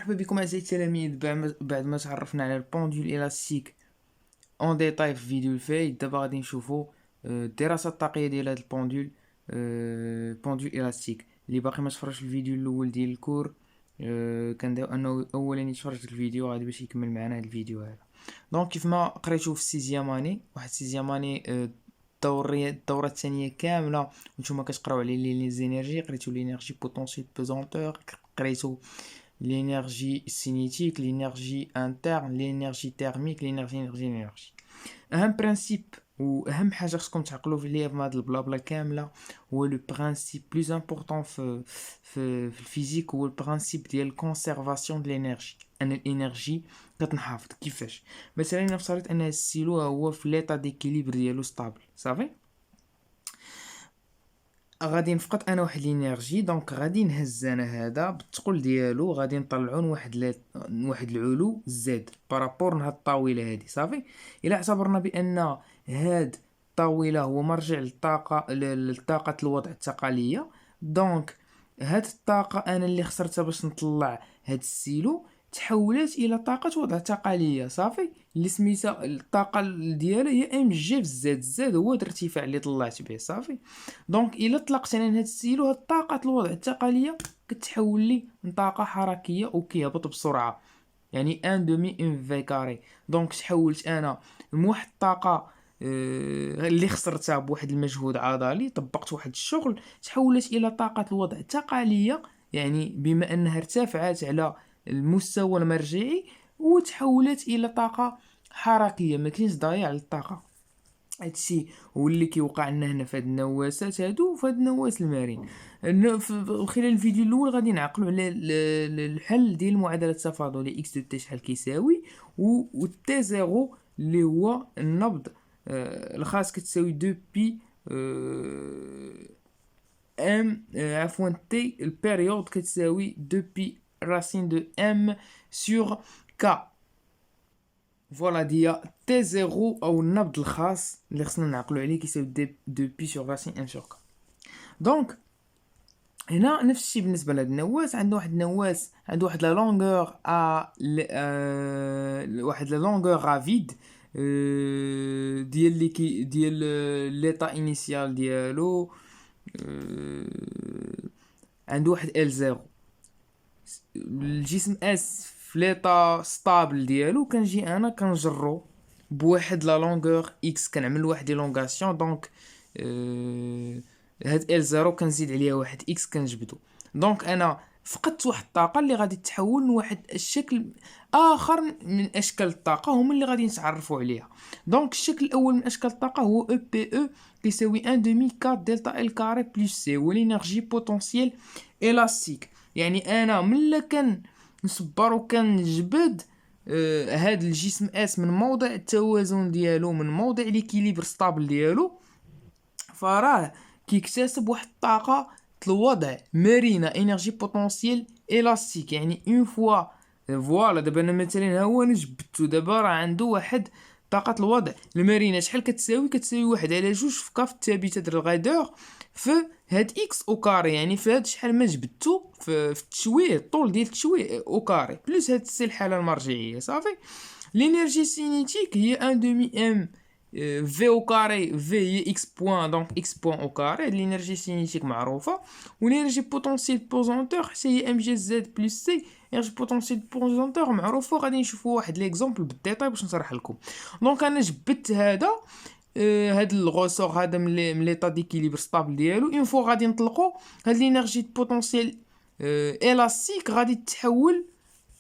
مرحبا بكم أعزائي التلاميذ. بعد ما تعرفنا على البوندول إلاستيك اون ديتاي في الفيديو الفايت، دابا غادي نشوفو الدراسة الطاقية ديال هاد البوندول، بوندول إلاستيك. اللي باقي ما تفرجش الفيديو الأول ديال الكور، كندعو أنه أولا يتفرج الفيديو غادي باش يكمل معنا هاد الفيديو هذا. دونك كيف ما قريتو في السيزيام اني، واحد السيزيام اني، الدورة الثانية كاملة نتوما كتقراو على لي زينيرجي. قريتو لينيرجي بوتونسيال بيزونتور، قريتو l'énergie cinétique, l'énergie interne, l'énergie thermique, l'énergie. اهم برانسيب واهم حاجه خصكم تعقلوا عليها في هاد البلابلا كامله هو لو برانسيب بلوز امبورطون في الفيزيك، هو البرانسيب ديال الكونسيرفاسيون ديال الانرجي. ان الانرجي كتنحافظ كيفاش؟ مثلا نفترض ان السيلو هو في ليطا ديكيليبر ديالو ستابل، صافي. غادي نفقد انا واحد الانرجي، دونك غادي نهز انا هذا بالثقل ديالو، غادي نطلعو واحد العلو زد بارابور لهاد الطاوله هادي، صافي. الا اعتبرنا بان هاد الطاوله هو مرجع لطاقه الوضع التقاليه، دونك هاد الطاقه انا اللي خسرتها باش نطلع هاد السيلو تحولت الى طاقه وضع تقاليه، صافي، اللي سميتها الطاقه ديالها هي ام جي في زد. زد هو الارتفاع اللي طلعت به، صافي. دونك الا طلقت انا هاد السيلو، هاد طاقه الوضع التقاليه كتحول لي لطاقه حركيه وكيهبط بسرعه، يعني ان دومي ان في كاري. دونك تحولت انا من واحد الطاقه اللي خسرتها بواحد المجهود عضلي، طبقت واحد الشغل، تحولت الى طاقه الوضع التقاليه، يعني بما انها ارتفعت على المستوى المرجعي وتحولت الى طاقه حركيه، ما كاينش ضياع للطاقه. هادشي هو اللي كيوقع لنا هنا في هاد النواسات هادو، في هاد النواس المارين. خلال الفيديو الاول غادي نعقلوا على الحل ديال المعادله التفاضليه اكس دو تي شحال كيساوي، و تي زيرو اللي هو النبض الخاص كتساوي 2 بي ام، عفوا تي البيريود كتساوي 2 بي راسين دو ام سور كا. فوالا ديا تي زيرو او النبض الخاص اللي خصنا نعقلو عليه كيساوي دو بي سور راسين ان سور كا. دونك هنا نفس الشيء بالنسبه لهاد النواس. عنده واحد النواس عنده واحد لا لونغور واحد لا لونغور فيد ديال اللي كي ديال ليطا انيسيال ديالو. عنده واحد ال زيرو. الجسم اس في ليطا ستابل ديالو كنجي انا كنجرو بواحد لا لونغور اكس، كنعمل واحد الونغاسيون. دونك هاد ال زيرو كنزيد عليها واحد اكس كنجبدو. دونك انا فقدت واحد الطاقه اللي غادي تتحول لواحد الشكل اخر من اشكال الطاقه، هما اللي غادي نتعرفوا عليها. دونك الشكل الاول من اشكال الطاقه هو او بي او كيساوي 1 دومي 4 دلتا ال كاري بلس سي، هو لينيرجي بوتونسييل الاستيك. يعني انا ملي نصبر وكنجبد هاد الجسم اس من موضع التوازن ديالو، من موضع ليكيليبر ستابل ديالو، فراه كيكتسب واحد الطاقه الوضع مرنه، انرجي بوتونسييل الاستيك. يعني اون فوا فوالا دابا انا مثلا ها هو انا جبدتو، دابا راه عنده واحد طاقه الوضع المرنه شحال كتساوي واحد على جوج في كاف الثابته د الغيدور في هاد اكس او كاري، يعني في هاد شحال ما جبدتو في التشويه، الطول ديال التشويه او كاري بلس هاد السي الحاله المرجعيه، صافي. لينيرجي سينيتيك هي 1 دومي ام في او كاري، في هي اكس بوان، دونك اكس بوان او كاري. الانرجي سينيتيك معروفه. والانرجي بوتونسييل بوزونتور حتى هي ام جي زد بلس سي. انرجي بوتونسييل بوزونتور معروفه، غادي نشوفوا واحد ليكزامبل بالديتاي باش نشرح لكم. دونك انا جبدت هذا هاد الغوسور هذا من ليطا ديكيليبر ستابل ديالو. اون فوا غادي نطلقوا هاد الانرجي بوتونسييل الاستيك غادي تتحول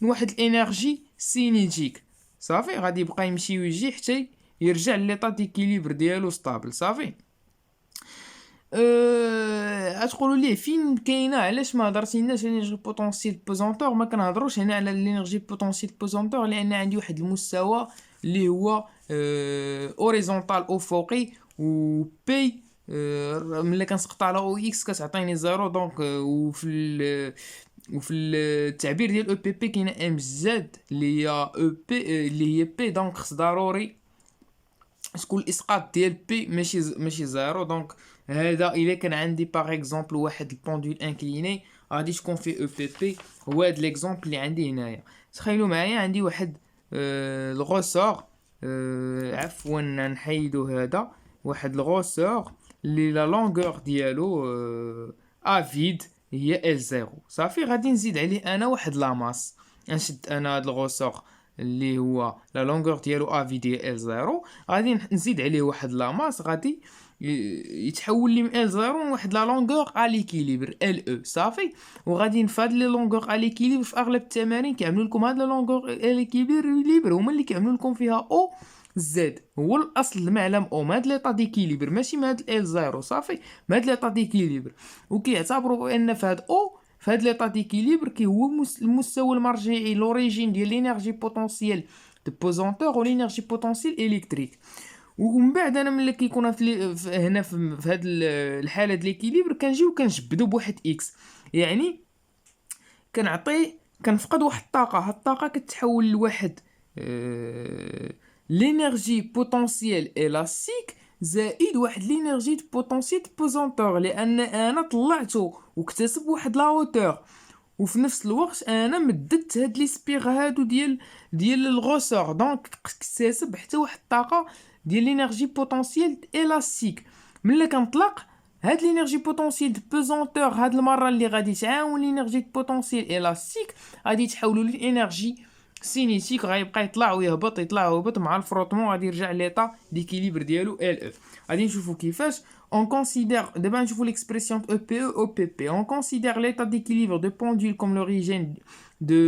لواحد الانرجي سينيتيك، صافي. غادي يبقى يمشي ويجي حتى يرجع ليطا ديكيليبر ديالو ستابل، صافي. غتقولوا ليه فين كاينه، علاش ما هضرتيناش على الانرجي بوتونسييل بوزونتور؟ ما كنهضروش هنا على الانرجي بوتونسييل بوزونتور لان عندي واحد المستوى اللي هو اوريزونتال افقي، و بي ملي كنسقط على او اكس كتعطيني زيرو. دونك وفي التعبير ديال او بي بي كاينه ام زد اللي هي او بي اللي هي بي. دونك خص ضروري تكون الاسقاط ديال بي ماشي زيرو. دونك هذا الا كان عندي باغ اكزومبل واحد البوندول انكليني غادي تكون فيه او بي بي. هو هاد ليكزامبل اللي عندي هنايا. تخيلوا معايا عندي واحد الغوسور، عفوا نحيدو هذا، واحد الغوسور اللي لا لونغور ديالو افيد هي ال زيرو. صافي غادي نزيد عليه انا واحد لاماس، نشد انا هاد الغوسور اللي هو لا لونغور ديالو افيد هي ال زيرو، غادي نزيد عليه واحد لاماس، غادي يتحول لي من ال زيرو واحد لا لونغور ا ليكيليبر ال او. صافي وغادي نفاد لي لونغور ا ليكيليبر في اغلب التمارين كيعملوا لكم هاد لا لونغور ا ليكيليبر هما اللي كيعملوا لكم فيها او زد. هو الاصل المعلم او هاد ليطا ديكيليبر ماشي هاد ال زيرو. صافي هاد ليطا ديكيليبر، وكيعتبروا بان فهاد او فهاد ليطا ديكيليبر كي هو المستوى المرجعي لوريجين ديال لينيرجي بوتونسييل دو بوزونتور ولينيرجي بوتونسييل الكتريك. ومن بعد انا ملي كيكون هنا في هاد الحاله ديال ليكيليبر كنجيو كنجبدو بواحد اكس، يعني كنفقد واحد الطاقه. هاد الطاقه كتحول لواحد لينيرجي بوتونسييل الاستيك زائد واحد لينيرجي بوتونسييل بوزونتور، لان انا طلعته واكتسب واحد لا هوتور، وفي نفس الوقت انا مددت هاد لي سبيغ هادو ديال الغوسور. دونك اكتسب حتى واحد الطاقه ديال لينيرجي بوتونسييل الاستيك. ملي كنطلق هاد لينيرجي بوتونسييل دو بوزونتور، هاد المره اللي غادي تعاون لينيرجي بوتونسييل الاستيك غادي يتحولوا لانرجي سينيتيك، غيبقى يطلع ويهبط يطلع ويهبط مع الفروتمون، غادي يرجع ليطا ديكيليبر ديالو ال او. غادي نشوفوا كيفاش on considère, d'abord on joue l'expression EPE OPP. On considère l'état d'équilibre de pendule comme l'origine de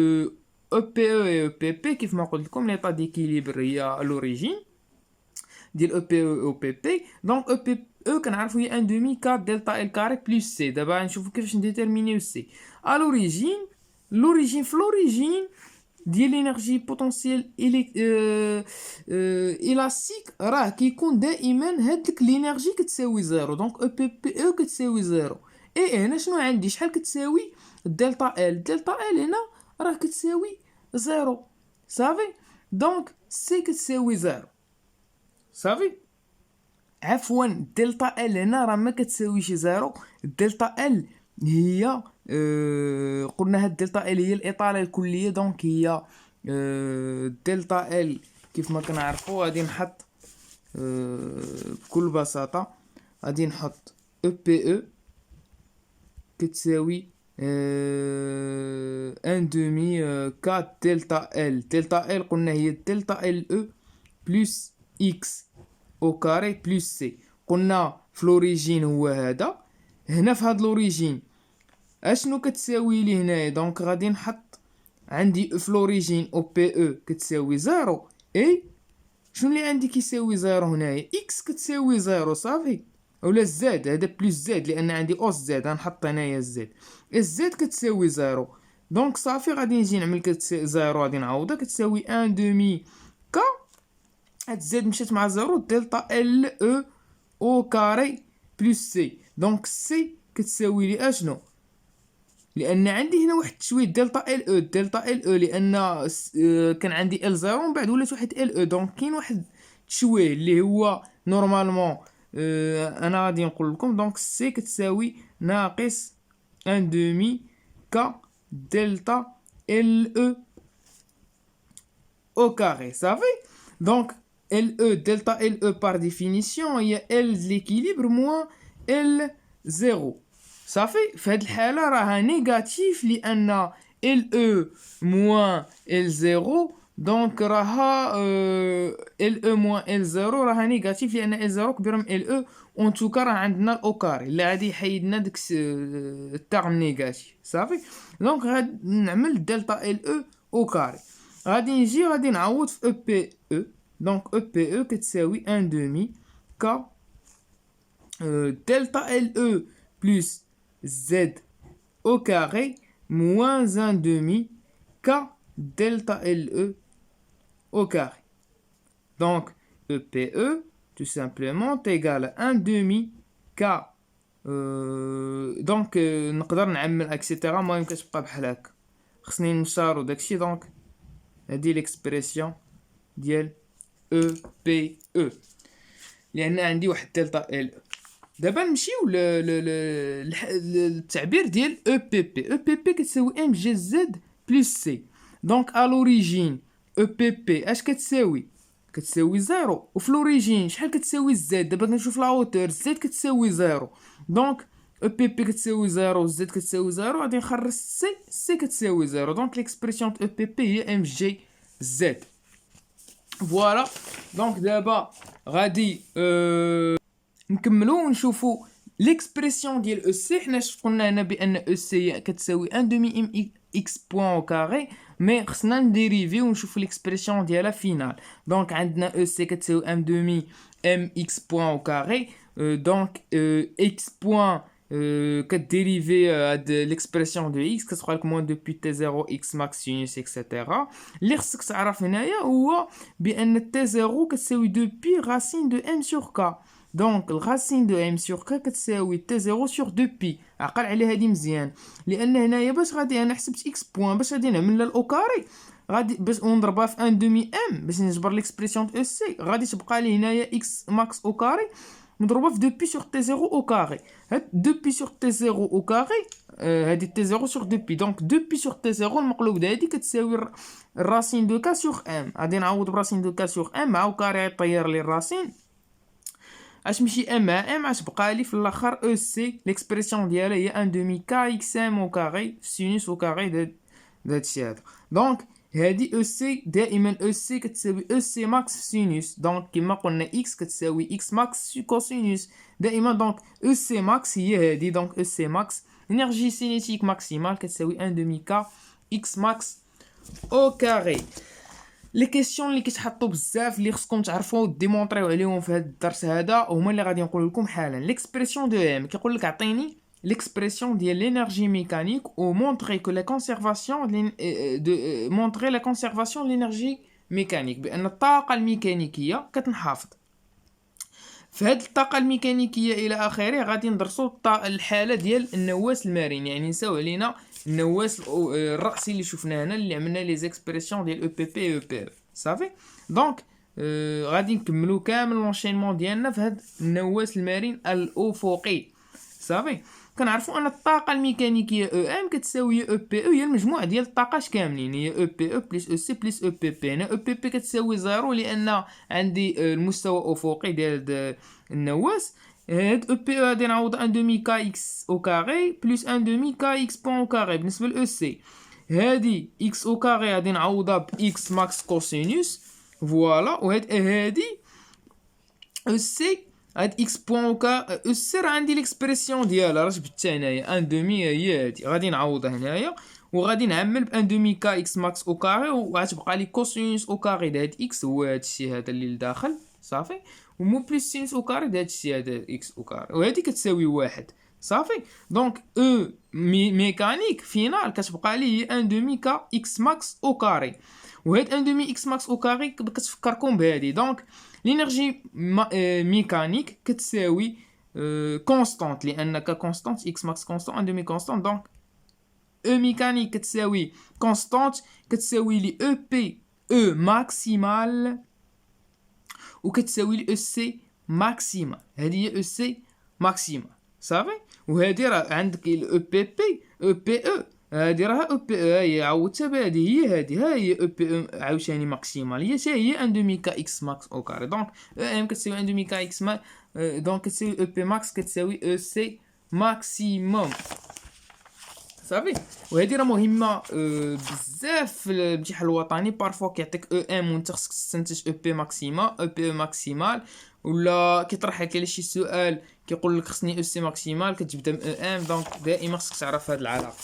EPE et EPP. كيف ما قلت لكم l'état d'équilibre هي l'origine ديال EPE et OPP. Donc EPE كنعرفوا هي 1 demi 4 delta L carré plus C. دابا نشوفوا كيفاش نديتيرمينيو C. À l'origine في l'origine ديال لينيرجي بوتونسييل الاستيك راه كيكون دائما هاديك لينيرجي كتساوي زيرو. دونك او بي بي او كتساوي زيرو. اي هنا شنو عندي؟ شحال كتساوي دلتا ال؟ دلتا ال هنا راه كتساوي زيرو. صافي دونك سي كتساوي زيرو. صافي عفوا دلتا ال هنا راه ما كتساويش زيرو. دلتا ال هي قلنا هاد دلتا ال هي الاطاله الكليه. دونك هي دلتا ال كيف ما كنعرفوا غادي نحط بكل بساطه غادي نحط او بي او كتساوي 1 دومي 4 دلتا ال. دلتا ال قلنا هي دلتا ال او بلس اكس او كاري بلس سي. قلنا في لوريجين هو هذا. هنا في هاد لوريجين اشنو كتساوي لي هنايا؟ دونك غادي نحط عندي في لوريجين او بي او كتساوي زيرو. اي شنو اللي عندي كيساوي زيرو هنايا؟ اكس كتساوي زيرو. صافي اولا زاد هذا بلس زاد لان عندي اوس زاد غنحط هنايا الزاد. الزاد كتساوي زيرو. دونك صافي غادي نجي نعمل زيرو غادي نعوضها كتساوي 1 دومي كا هاد زاد مشات مع زيرو دلتا ال او او كاري بلس سي. دونك سي كتساوي لي اشنو؟ لان عندي هنا واحد شويه دلتا ال او. دلتا ال او لان كان عندي ال زيرو من بعد ولات واحد ال او. دونك كاين واحد شويه اللي هو نورمالمون انا غادي نقول لكم. دونك سي كتساوي ناقص 1 دومي كا دلتا ال او او كاري. صافي دونك ال او دلتا ال او par définition هي ال ليكيليبر موان ال زيرو. صافي في هاد الحاله راها نيجاتيف لان ال او موان ال زيرو. دونك راها ال او موان ال زيرو راها نيجاتيف لان ال زيرو كبير من ال او. اون توكا راه عندنا الاو كاري اللي غادي يحيدنا داك الترم نيجاتيف. صافي دونك غادي نعمل دلتا ال او او كاري. غادي نجي غادي نعوض في او بي او. دونك او بي او كتساوي 1 دومي كا دلتا ال او بلس z au carré moins 1 demi k delta LE au carré. Donc EPE tout simplement est égal à 1 demi k donc نقدر نعمل اكسيتيرا. المهم كتبقى بحال هكا خصني نشارو داكشي. دونك هادي ليكسبرسيون ديال EPE لان عندي واحد دلتا LE. دابا نمشيو للتعبير ديال او بي بي. او بي بي كتساوي ام جي زد بلس سي. دونك ا لوريجين او بي بي اش كتساوي؟ كتساوي زيرو. وفي لوريجين شحال كتساوي زد؟ دابا كنشوف لا هوتور زد كتساوي زيرو. دونك او بي بي كتساوي زيرو زد كتساوي زيرو، غادي نخرج سي كتساوي زيرو. دونك ليكسبرسيون او بي بي هي ام جي زد. فوالا. دونك دابا غادي نكملو ونشوفو ليكسبرسيون ديال او سي. حنا قلنا هنا بان او سي كتساوي 1 دومي ام اكس بوين او كاري، مي خصنا نديريفي ونشوفو ليكسبرسيون ديالها فينال. دونك عندنا او سي كتساوي 1 دومي ام اكس بوين او كاري. دونك اكس بوين كديريفي هاد ليكسبرسيون دو اكس كتبقى لك موان دوبي تي 0 اكس ماكس سينوس اكسيتيرا. اللي خصك تعرف هنايا هو بان تي 0 كتساوي دوبي راسين دو ام سور كا. دونك الغاسين دو ام سور كا كتساوي تي 0 سور دو بي. عقل على هادي مزيان، لان هنايا باش غادي انا حسبت اكس بوين باش غادي نعمل لها الاو كاري غادي باش ونضربها في 1 دومي ام باش نجبر ليكسبرسيون دو سي، غادي تبقى لي هنايا اكس ماكس او كاري مضروبه في 2 بي سور تي 0 او كاري. هاد 2 بي سور تي 0 او كاري هادي تي 0 سور 2 بي. دونك 2 بي سور تي 0 المقلوب هادي كتساوي الراسين دو كا سور ام. غادي نعوض براسين دو كا سور ام مع او كاري يطير لي الراسين اش مشي ام مع ام اش بقى لي في الاخر او سي. ليكسبرسيون ديالها هي 1 دومي كا اكس ام او كاري سينوس او كاري دهادشي هذا. دونك هادي او سي دائما او سي كتساوي او سي ماكس سينوس. دونك كما قلنا اكس كتساوي اكس ماكس كوسينوس دائما. دونك او سي ماكس هي هادي. دونك او سي ماكس انرجي سينيتيك ماكسيمال كتساوي 1 دومي كا اكس ماكس او كاري. لي كيسيون اللي كيتحطوا بزاف اللي خصكم تعرفوا وديمونطريو عليهم في هذا الدرس هذا هما اللي غادي نقول لكم حالا. ليكسبرسيون دو ام كيقول لك عطيني l'expression de l'énergie mécanique ou montrer que la conservation montrer la conservation de l'énergie mécanique بأن الطاقة الميكانيكية كتنحافظ. فهاد الطاقة الميكانيكية إلى آخره غادي ندرسو الحالة ديال النواة المرن، يعني نساو علينا النواة الرأسي اللي شفنا هنا اللي عملنا لي زيكسبرسيون ديال او بي بي او بي اف صافي. دونك غادي نكملو كامل لونشينمون ديالنا في هاد النواة المرن الأفقي صافي. كنعرفوا ان الطاقه الميكانيكيه او ام كتساوي او بي او هي المجموع ديال الطاقات كاملين، هي او بي او بلس او سي بلس او بي بي. هنا او بي بي كتساوي زيرو لان عندي المستوى الافقي ديال النواة. هاد او بي او غادي نعوض 1 دومي كا اكس او كاري بلس 1 دومي كا اكس بوين او كاري. بالنسبه لاو سي هادي اكس او كاري غادي نعوضها ب اكس ماكس كوسينوس فوالا. هادي او سي هاد اكس بوين او كا او سي راه عندي ليكسبرسيون ديالها راه جبتها هنايا 1 دومي هي هادي غادي نعوضها هنايا وغادي نعمل ب 1 دومي كا اكس ماكس او كاري وغتبقى لي كوسينوس او كاري د هاد اكس هو هادشي هذا اللي لداخل صافي ومو بلس سينوس او كاري د هادشي هذا اكس او كاري وهادي كتساوي واحد صافي. دونك او ميكانيك فينال كتبقى لي هي 1 دومي كا اكس ماكس او كاري وهاد 1 دومي اكس ماكس او كاري كتفكركم بهادي. دونك لينيرجي ميكانيك كتساوي كونستانت لان كونستانت اكس ماكس كونستانت 1 دومي كونستانت. دونك او ميكانيك كتساوي كونستانت كتساوي لي او بي او ماكسيمال وكتساوي لي او سي ماكسيمال. هذه هي او سي ماكسيمال صافي. وهذه راه عندك الاو بي بي او بي او هادي راه او بي او هي عاودتها بهادي هي هادي ها هي او بي او عاوتاني ماكسيمال هي حتى هي 1 دومي كا اكس ماكس او كاري. دونك او ام كتساوي 1 دومي كا اكس ما دونك كتساوي او بي ماكس كتساوي او سي ماكسيموم صافي. وهادي راه مهمه بزاف في الامتحان الوطني بارفو كيعطيك او ام وانت خصك تستنتج او بي ماكسيما او بي ماكسيمال ولا كيطرح لك على شي سؤال كيقول لك خصني او سي ماكسيمال كتبدا ب او ام. دونك دائما خصك تعرف هاد العلاقه.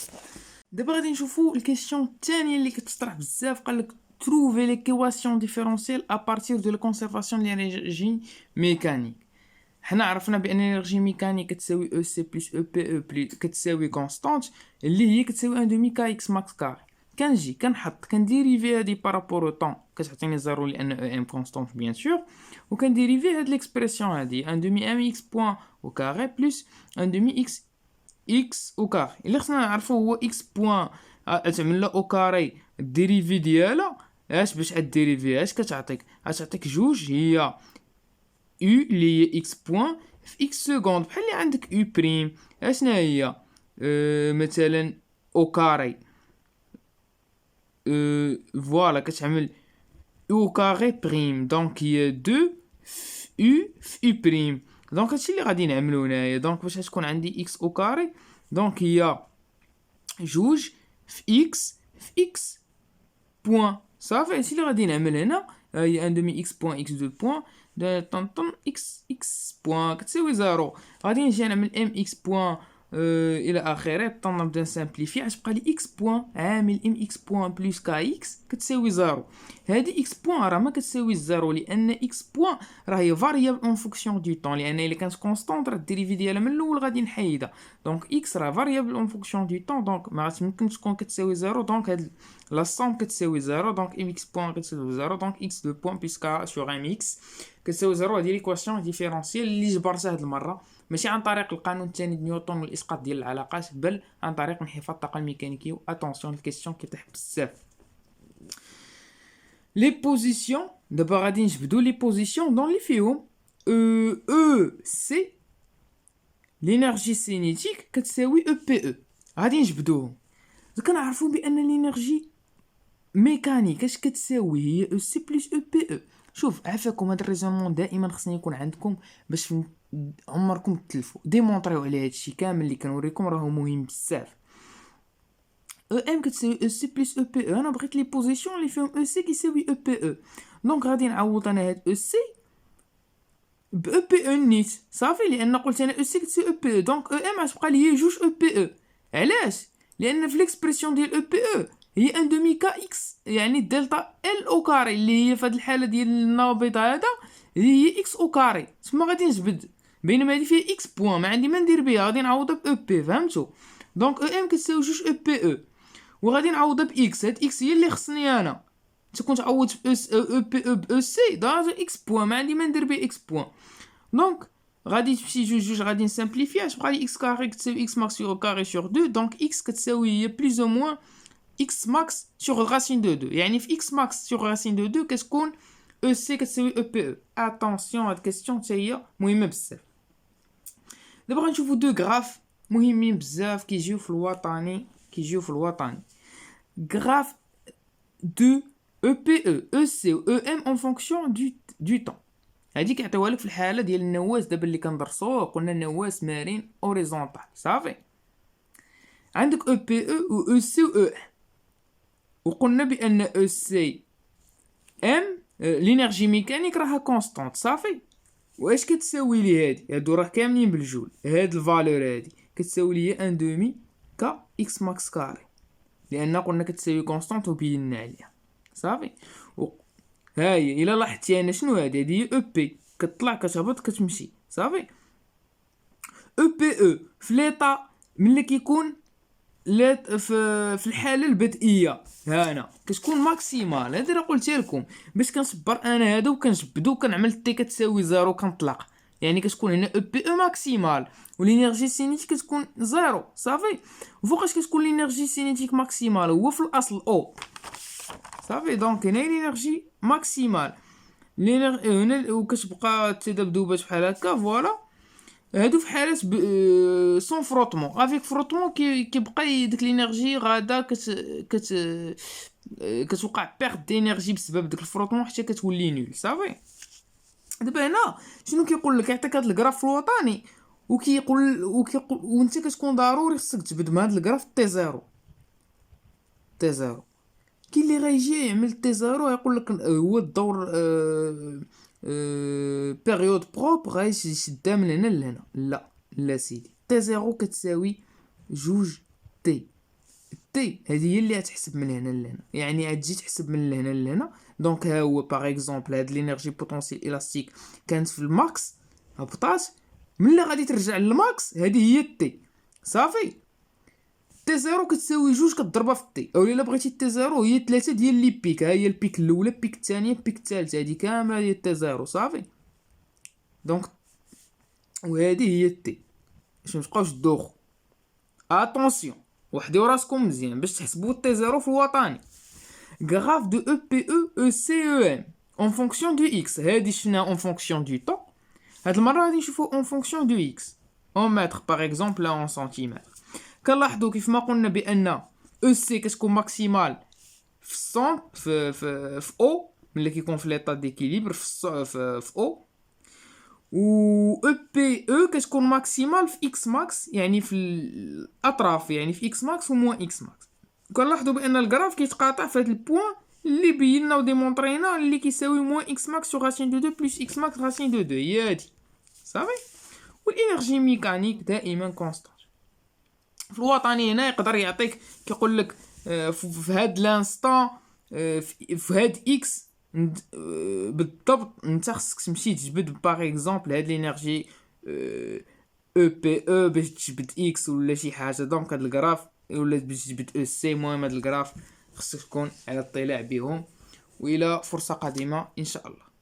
دابا غادي نشوفوا الكيسيون الثانيه اللي كتطرح بزاف. قال لك trouver l'équation différentielle à partir de la conservation de l'énergie mécanique. حنا عرفنا بان الانرجي ميكانيك كتساوي او سي بلس او بي او بلس كتساوي كونستانت اللي هي كتساوي 1 دومي كا اكس ماكس كاري. كنجي كنحط كنديريفي هادي بارابور او طون كتعطيني زيرو لان او ام كونستانت بيان سور وكنديريفي هاد ليكسبرسيون هادي 1 دومي ام اكس بوين او كاري بلس 1 دومي اكس اكس او كاري. اللي خصنا نعرفو هو اكس بوين تعمل له او كاري الديريفي ديالها اش باش ديريفي اش كتعطيك غتعطيك جوج هي u اللي هي x بوين في اكس سكوند، بحال اللي عندك او بريم اشنا هي مثلا او كاري، فوالا كتعمل او كاري بريم، دونك هي 2 في او في او بريم. دونك هادشي اللي غادي نعملو هنايا. دونك باش تكون عندي اكس او كاري، دونك هي جوج في اكس بوان. صافي هادشي اللي غادي نعمل هنا. هي ان دومي اكس بوان اكس دو بوان طن اكس بوان كتساوي زيرو. غادي نجي نعمل ام اكس بوان الى اخره. نبدا نسامبليفي، غتبقى لي اكس بوان عامل ام اكس بوان بلس كا اكس كتساوي زيرو. هادي اكس بوان راه ما كتساوي زيرو، لان اكس بوان راه هي فاريابل اون فونكسيون دو طون، لان الا كانت كونستانت راه الديريفي ديالها من الاول غادي نحيدها. دونك اكس راه فاريابل اون فونكسيون دو طون، دونك ما غاتمكنش تكون كتساوي زيرو. دونك هاد لا سوم كتساوي زيرو، دونك ام اكس بوان كتساوي زيرو، دونك اكس دو بوان بلس كا سور ام اكس كتساوي زيرو. هادي ليكواسيون ديفيرونسيال اللي جبرتها هاد المره، ماشي عن طريق القانون الثاني د نيوتن والاسقاط ديال العلاقات، بل عن طريق انحفاظ الطاقه الميكانيكيه. اتونسيون الكيستيون كيطيح بزاف. لي بوزيسيون دابا غادي نجبدو لي بوزيسيون دون لي فيهم او سي لينيرجي سينيتيك كتساوي او بي او. غادي نجبدوهم. كنعرفوا بان لينيرجي ميكانيك اش كتساوي هي او سي بلس او بي او. شوف عافاكم، هذا الريزونمون دائما خصني يكون عندكم باش عمركم تلفوا ديمونطريو على هادشي كامل اللي كنوريكم راهو مهم بزاف. او ام كتساوي او سي بلس او بي او. انا بغيت لي بوزيسيون اللي فيهم او سي كيساوي او بي او، دونك غادي نعوض انا هاد او سي ب او بي او نيت. صافي، لان قلت انا او سي كتساوي او بي او، دونك او ام غتبقى لي هي جوج او بي او. علاش؟ لان في ليكسبرسيون ديال او بي او هي ان دومي كا اكس، يعني دلتا ال او كاري اللي هي في هذه الحاله ديال النابض هذا هي اكس او كاري. تما غادي نجبد، بينما هذه فيها اكس بوان ما عندي ما ندير بها، غادي نعوضها ب او بي. فهمتوا؟ دونك او ام كتساوي جوج او بي او، وغادي نعوضها باكس. هاد اكس هي اللي خصني انا. تكون تعوض في او بي او ب او سي داج اكس بوان ما عندي ما ندير به اكس بوان. دونك غادي تمشي جوج غادي نسامبليفي، تبقى لي اكس كاري كتساوي اكس ماكس سور كاري سور 2. دونك اكس كتساوي هي بليز او موان اكس ماكس سور راسين دو 2، يعني في اكس ماكس سور راسين دو 2 كتكون او سي كتساوي او بي او. اتونسيون هاد كيستيون حتى هي مهمه بزاف. دابا غنشوفو دو غراف مهمين بزاف كيجيو في الوطني. غراف دو او بي او او سي و او ام اون فونكسيون دو طون. هادي كيعطيوها لك في الحاله ديال النواس دابا اللي كندرسوه. قلنا النواس مارين اوريزونتال. صافي، عندك او بي او و او سي و او ام، وقلنا بان او سي ام لينيرجي ميكانيك راها كونستانت. صافي، واش كتساوي لي هادو راه كاملين بالجول. هاد الفالور هادي كتساوي لي ان دومي كا اكس ماكس كاري، لان قلنا كتساوي كونستانت وبينا عليها. صافي، ها هي الا لاحظتي انا شنو هادي هي او بي كتطلع كتهبط كتمشي. صافي، او بي او في ليطا ملي كيكون في الحاله البدئيه هنا كتكون ماكسيمال. هادي راه قلتها لكم باش كنصبر انا هذا وكنجبدو كنعمل تي كتساوي زيرو كنطلق، يعني كتكون هنا او بي او ماكسيمال والانرجي سينيتيك كتكون زيرو. صافي، وفوقاش كتكون الانرجي سينيتيك ماكسيمال هو في الاصل او. صافي، دونك هنا الانرجي ماكسيمال هنا وكتبقى التذبذبات بحال هكا. فوالا، هادو في حالات سون فروتمون. افيك فروتمون كيبقى ديك الانرجي غادا كتوقع بيرد دينيرجي بسبب داك الفروتمون حتى كتولي نول. صافي، دابا هنا شنو كيقول لك؟ يعطيك هاد الكراف الوطني وكيقول وانت كتكون ضروري خصك تجبد مع هاد الكراف تي زيرو. كاين اللي غيجي يعمل تي زيرو يقول لك هو الدور بيريود بروب غيشدها من هنا لهنا. لا سيدي، تي زيرو كتساوي جوج تي. هذه هي اللي غتحسب من هنا لهنا، يعني غتجي تحسب من هنا لهنا. دونك ها هو باغ اكزومبل هاد لينيرجي بوتونسيال الاستيك كانت في الماكس هبطات، ملي غادي ترجع للماكس هذه هي تي. صافي، تي زيرو كتساوي جوج كتضربها في تي، او الا بغيتي تي زيرو هي 3 ديال لي بيك. ها هي البيك الاولى، البيك الثانيه، البيك الثالثه، هذه كامله هي تي زيرو. صافي، دونك وهذه هي تي باش متبقاوش تدوخو. اتونسيون، وحديو راسكم مزيان باش تحسبوا تي زيرو في الوطني. غراف دو او بي او او سي او ام اون فونكسيون دو اكس. هادي شفنا اون فونكسيون دو طون، هاد المره غادي نشوفو اون فونكسيون دو اكس اون متر باغ اكزومبل لا اون سنتيمتر. كنلاحظوا كيف ما قلنا بان او سي كتكون ماكسيمال في السون في او ملي كيكون في ليطا ديكيليبر في او، و او بي او كتكون ماكسيمال في اكس ماكس يعني في الاطراف، يعني في اكس ماكس و موان اكس ماكس. كنلاحظوا بان الجراف كيتقاطع في هاد البوين اللي بينا وديمونطرينا اللي كيساوي موان اكس ماكس سو راسين دو 2 بلس اكس ماكس راسين دو 2 هي هادي صافي. والانرجي ميكانيك دائما كونستانت. في الوطني هنا يقدر يعطيك كيقول لك في هاد لانستون في هاد اكس بالضبط انت خصك تمشي تجبد باغ اكزومبل هاد الانرجي او بي او باش تجبد اكس ولا شي حاجه. دونك هاد الجراف ولا باش تجبد او سي، المهم هاد الجراف خصك تكون على اطلاع بهم. والى فرصه قادمه ان شاء الله.